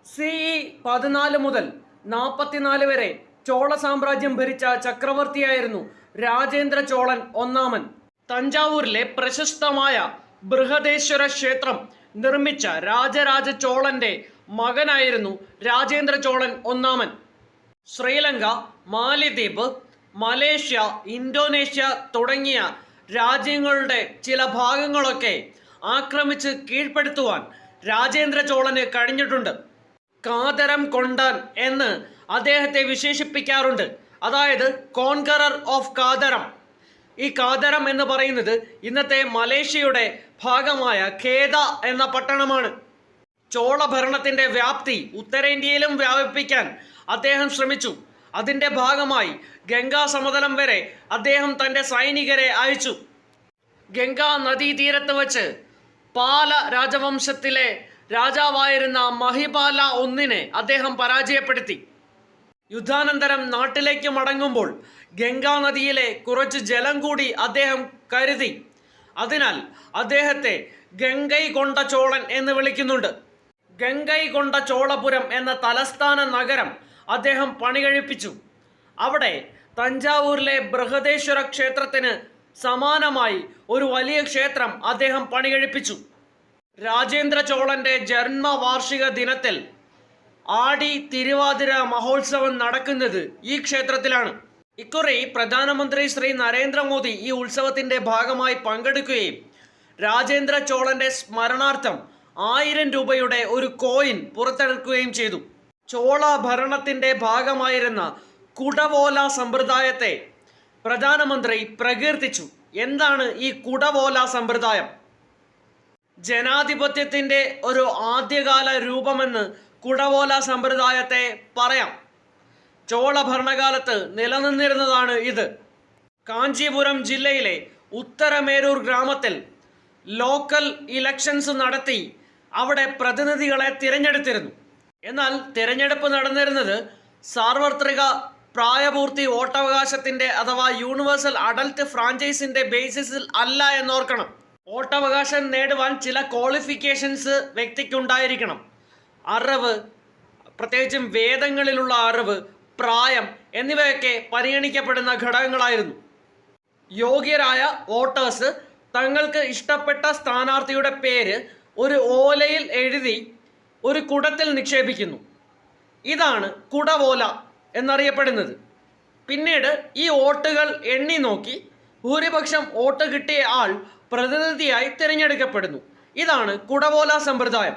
CE 14 മുതൽ 44 വരെ ചോള സാമ്രാജ്യം ഭരിച്ച ചക്രവർത്തിയായിരുന്നു രാജേന്ദ്ര ചോളൻ ഒന്നാമൻ. തഞ്ചാവൂരിലെ പ്രശസ്തമായ ബൃഹദേശ്വര ക്ഷേത്രം നിർമ്മിച്ച രാജരാജ ചോളന്റെ മകനായിരുന്നു രാജേന്ദ്ര ചോളൻ ഒന്നാമൻ. ശ്രീലങ്ക, മാലിദ്വീപ്, മലേഷ്യ, ഇന്തോനേഷ്യ തുടങ്ങിയ രാജ്യങ്ങളുടെ ചില ഭാഗങ്ങളൊക്കെ ആക്രമിച്ച് കീഴ്പ്പെടുത്തുവാൻ രാജേന്ദ്ര ചോളന് കഴിഞ്ഞിട്ടുണ്ട്. കാതരം കൊണ്ടാൻ എന്ന് അദ്ദേഹത്തെ വിശേഷിപ്പിക്കാറുണ്ട്. അതായത് കോൺകറർ ഓഫ് കാതരം. ഈ കാതരം എന്ന് പറയുന്നത് ഇന്നത്തെ മലേഷ്യയുടെ ഭാഗമായ ഖേദ എന്ന പട്ടണമാണ്. ചോള ഭരണത്തിൻ്റെ വ്യാപ്തി ഉത്തരേന്ത്യയിലും വ്യാപിപ്പിക്കാൻ അദ്ദേഹം ശ്രമിച്ചു. അതിൻ്റെ ഭാഗമായി ഗംഗാ സമതലം വരെ അദ്ദേഹം തൻ്റെ സൈനികരെ അയച്ചു. ഗംഗാ നദീതീരത്ത് വച്ച് പാല രാജവംശത്തിലെ രാജാവായിരുന്ന മഹിപാല ഒന്നിനെ അദ്ദേഹം പരാജയപ്പെടുത്തി. യുദ്ധാനന്തരം നാട്ടിലേക്ക് മടങ്ങുമ്പോൾ ഗംഗാ നദിയിലെ കുറച്ച് ജലം കൂടി അദ്ദേഹം കരുതി. അതിനാൽ അദ്ദേഹത്തെ ഗംഗൈകൊണ്ട ചോളൻ എന്ന് വിളിക്കുന്നുണ്ട്. ഗംഗൈകൊണ്ട ചോളപുരം എന്ന തലസ്ഥാന നഗരം അദ്ദേഹം പണികഴിപ്പിച്ചു. അവിടെ തഞ്ചാവൂരിലെ ബൃഹദേശ്വര ക്ഷേത്രത്തിന് സമാനമായി ഒരു വലിയ ക്ഷേത്രം അദ്ദേഹം പണികഴിപ്പിച്ചു. രാജേന്ദ്ര ചോളന്റെ ജന്മവാർഷിക ദിനത്തിൽ ആടി തിരുവാതിര മഹോത്സവം നടക്കുന്നത് ഈ ക്ഷേത്രത്തിലാണ്. ഇക്കുറി പ്രധാനമന്ത്രി ശ്രീ നരേന്ദ്രമോദി ഈ ഉത്സവത്തിന്റെ ഭാഗമായി പങ്കെടുക്കുകയും രാജേന്ദ്ര ചോളന്റെ സ്മരണാർത്ഥം 1000 രൂപയുടെ ഒരു കോയിൻ പുറത്തിറക്കുകയും ചെയ്തു. ചോള ഭരണത്തിന്റെ ഭാഗമായിരുന്ന കുടവോല സമ്പ്രദായത്തെ പ്രധാനമന്ത്രി പ്രകീർത്തിച്ചു. എന്താണ് ഈ കുടവോല സമ്പ്രദായം? ജനാധിപത്യത്തിൻ്റെ ഒരു ആദ്യകാല രൂപമെന്ന് കുടവോല സമ്പ്രദായത്തെ പറയാം. ചോള ഭരണകാലത്ത് നിലനിന്നിരുന്നതാണ് ഇത്. കാഞ്ചീപുരം ജില്ലയിലെ ഉത്തരമേരൂർ ഗ്രാമത്തിൽ ലോക്കൽ ഇലക്ഷൻസ് നടത്തി അവിടെ പ്രതിനിധികളെ തിരഞ്ഞെടുത്തിരുന്നു. എന്നാൽ തിരഞ്ഞെടുപ്പ് നടന്നിരുന്നത് സാർവത്രിക പ്രായപൂർത്തി വോട്ടവകാശത്തിൻ്റെ അഥവാ യൂണിവേഴ്സൽ അഡൽട്ട് ഫ്രാഞ്ചൈസിൻ്റെ ബേസിസിൽ അല്ല എന്നോർക്കണം. വോട്ടവകാശം നേടുവാൻ ചില ക്വാളിഫിക്കേഷൻസ് വ്യക്തിക്കുണ്ടായിരിക്കണം. അറിവ്, പ്രത്യേകിച്ചും വേദങ്ങളിലുള്ള അറിവ്, പ്രായം എന്നിവയൊക്കെ പരിഗണിക്കപ്പെടുന്ന ഘടകങ്ങളായിരുന്നു. യോഗ്യരായ വോട്ടേഴ്സ് തങ്ങൾക്ക് ഇഷ്ടപ്പെട്ട സ്ഥാനാർത്ഥിയുടെ പേര് ഒരു ഓലയിൽ എഴുതി ഒരു കുടത്തിൽ നിക്ഷേപിക്കുന്നു. ഇതാണ് കുടവോല എന്നറിയപ്പെടുന്നത്. പിന്നീട് ഈ വോട്ടുകൾ എണ്ണി നോക്കി ഭൂരിപക്ഷം വോട്ട് കിട്ടിയ ആൾ പ്രതിനിധിയായി തിരഞ്ഞെടുക്കപ്പെടുന്നു. ഇതാണ് കുടവോല സമ്പ്രദായം.